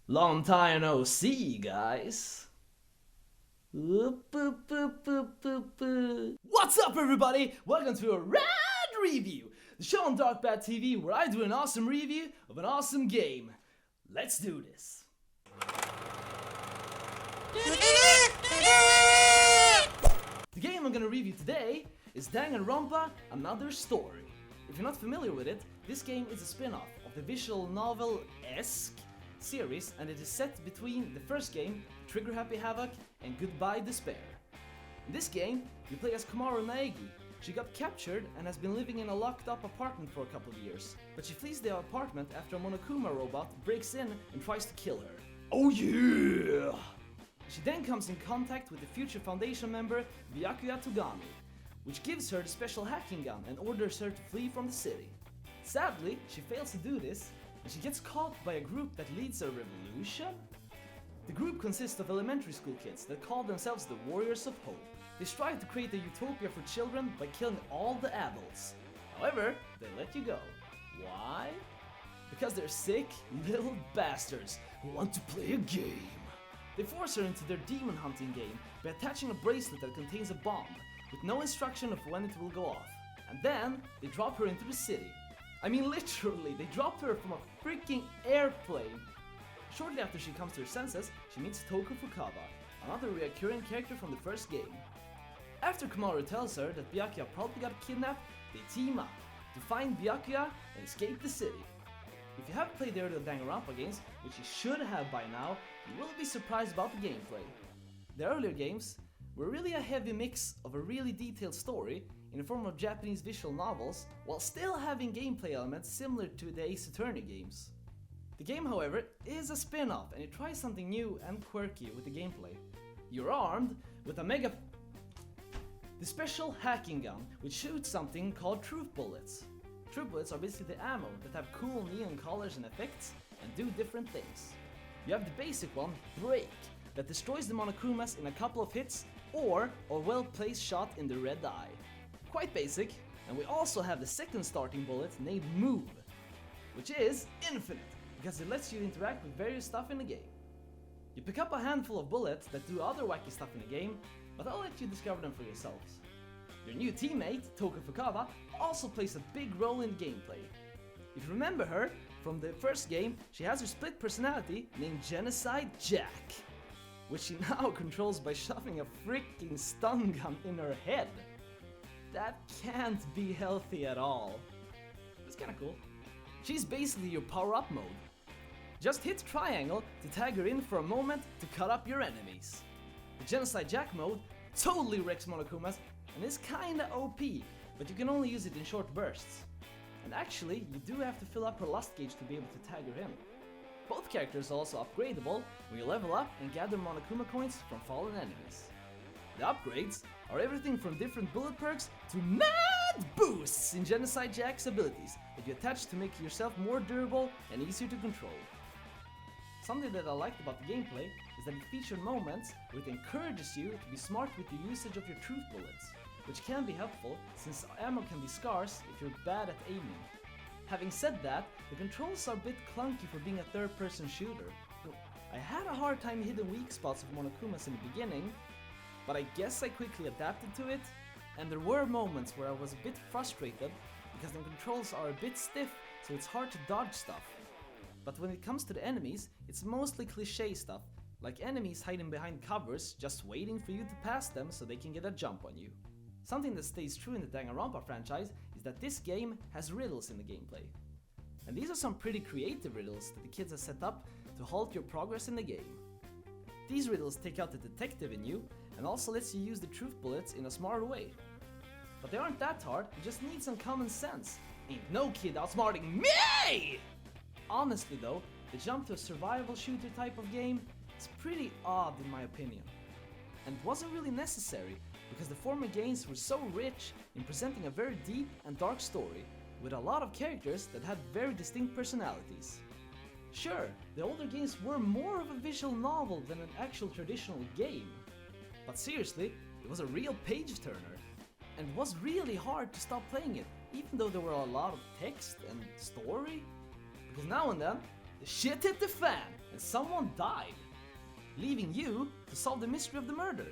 Long time no see, guys. What's up, everybody? Welcome to a rad review, the show on Darkbad TV where I do an awesome review of an awesome game. Let's do this. The game I'm gonna review today is Danganronpa, Another Story. If you're not familiar with it, this game is a spin-off of the visual novel-esque series, and it is set between the first game, Trigger Happy Havoc, and Goodbye Despair. In this game, you play as Komaru Naegi. She got captured and has been living in a locked up apartment for a couple of years, but she flees the apartment after a Monokuma robot breaks in and tries to kill her. Oh yeah! She then comes in contact with the future Foundation member Byakuya Togami, which gives her the special hacking gun and orders her to flee from the city. Sadly, she fails to do this, and she gets caught by a group that leads a revolution? The group consists of elementary school kids that call themselves the Warriors of Hope. They strive to create a utopia for children by killing all the adults. However, they let you go. Why? Because they're sick little bastards who want to play a game. They force her into their demon hunting game by attaching a bracelet that contains a bomb, with no instruction of when it will go off. And then, they drop her into the city. I mean literally, they dropped her from a freaking airplane. Shortly after she comes to her senses, she meets Toko Fukawa, another recurring character from the first game. After Komaru tells her that Byakuya probably got kidnapped, they team up to find Byakuya and escape the city. If you haven't played the earlier Danganronpa games, which you should have by now, you will be surprised about the gameplay. The earlier games were really a heavy mix of a really detailed story in the form of Japanese visual novels, while still having gameplay elements similar to the Ace Attorney games. The game, however, is a spin-off, and it tries something new and quirky with the gameplay. You're armed with the special hacking gun, which shoots something called truth bullets. Truth bullets are basically the ammo that have cool neon colors and effects and do different things. You have the basic one, Break, that destroys the Monokumas in a couple of hits or a well-placed shot in the red eye. Quite basic, and we also have the second starting bullet named Move, which is infinite, because it lets you interact with various stuff in the game. You pick up a handful of bullets that do other wacky stuff in the game, but I'll let you discover them for yourselves. Your new teammate, Toko Fukawa, also plays a big role in the gameplay. If you remember her from the first game, she has her split personality named Genocide Jack, which she now controls by shoving a freaking stun gun in her head. That can't be healthy at all. It's kinda cool. She's basically your power-up mode. Just hit triangle to tag her in for a moment to cut up your enemies. The Genocide Jack mode totally wrecks Monokumas and is kinda OP, but you can only use it in short bursts. And actually, you do have to fill up her lust gauge to be able to tag her in. Both characters are also upgradable when you level up and gather Monokuma coins from fallen enemies. The upgrades are everything from different bullet perks to mad boosts in Genocide Jack's abilities that you attach to make yourself more durable and easier to control. Something that I liked about the gameplay is that it featured moments where it encourages you to be smart with the usage of your truth bullets, which can be helpful since ammo can be scarce if you're bad at aiming. Having said that, the controls are a bit clunky for being a third-person shooter. I had a hard time hitting weak spots of Monokumas in the beginning, but I guess I quickly adapted to it, and there were moments where I was a bit frustrated because the controls are a bit stiff, so it's hard to dodge stuff. But when it comes to the enemies, it's mostly cliché stuff, like enemies hiding behind covers just waiting for you to pass them so they can get a jump on you. Something that stays true in the Danganronpa franchise is that this game has riddles in the gameplay. And these are some pretty creative riddles that the kids have set up to halt your progress in the game. These riddles take out the detective in you and also lets you use the truth bullets in a smarter way. But they aren't that hard, you just need some common sense. Ain't no kid outsmarting me! Honestly though, the jump to a survival shooter type of game is pretty odd in my opinion. And it wasn't really necessary, because the former games were so rich in presenting a very deep and dark story, with a lot of characters that had very distinct personalities. Sure, the older games were more of a visual novel than an actual traditional game. But seriously, it was a real page-turner, and it was really hard to stop playing it, even though there were a lot of text and story. Because now and then, the shit hit the fan, that someone died, leaving you to solve the mystery of the murder.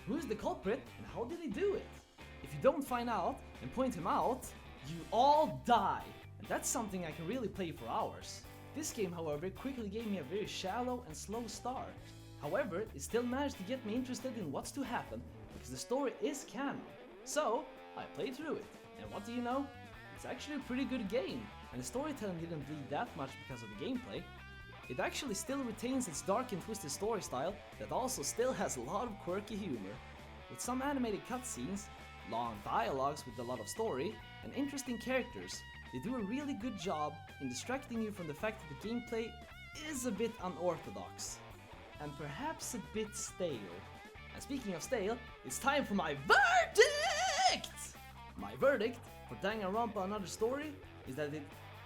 Who's the culprit and how did he do it? If you don't find out and point him out, you all die. And that's something I can really play for hours. This game, however, quickly gave me a very shallow and slow start. However, it still managed to get me interested in what's to happen, because the story is canon. So, I played through it, and what do you know? It's actually a pretty good game, and the storytelling didn't bleed that much because of the gameplay. It actually still retains its dark and twisted story style that also still has a lot of quirky humor. With some animated cutscenes, long dialogues with a lot of story, and interesting characters, they do a really good job in distracting you from the fact that the gameplay is a bit unorthodox, and perhaps a bit stale. And speaking of stale, it's time for my verdict! My verdict for Danganronpa Another Story is that it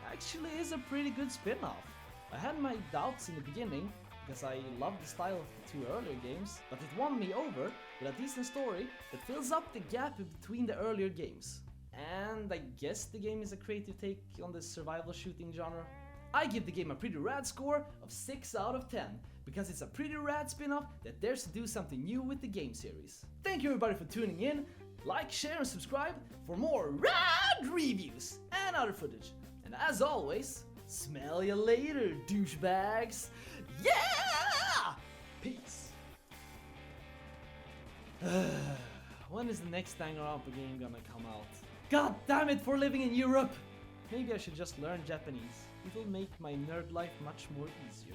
actually is a pretty good spin-off. I had my doubts in the beginning, because I loved the style of the two earlier games, but it won me over with a decent story that fills up the gap between the earlier games. And I guess the game is a creative take on the survival shooting genre. I give the game a pretty rad score of 6 out of 10, because it's a pretty rad spin-off that dares to do something new with the game series. Thank you everybody for tuning in. Like, share and subscribe for more rad reviews and other footage. And as always, smell you later, douchebags. Yeah! Peace. When is the next Danganronpa game gonna come out? God damn it for living in Europe! Maybe I should just learn Japanese. It'll make my nerd life much more easier.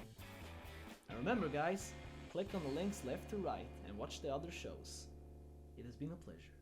And remember guys, click on the links left to right and watch the other shows. It has been a pleasure.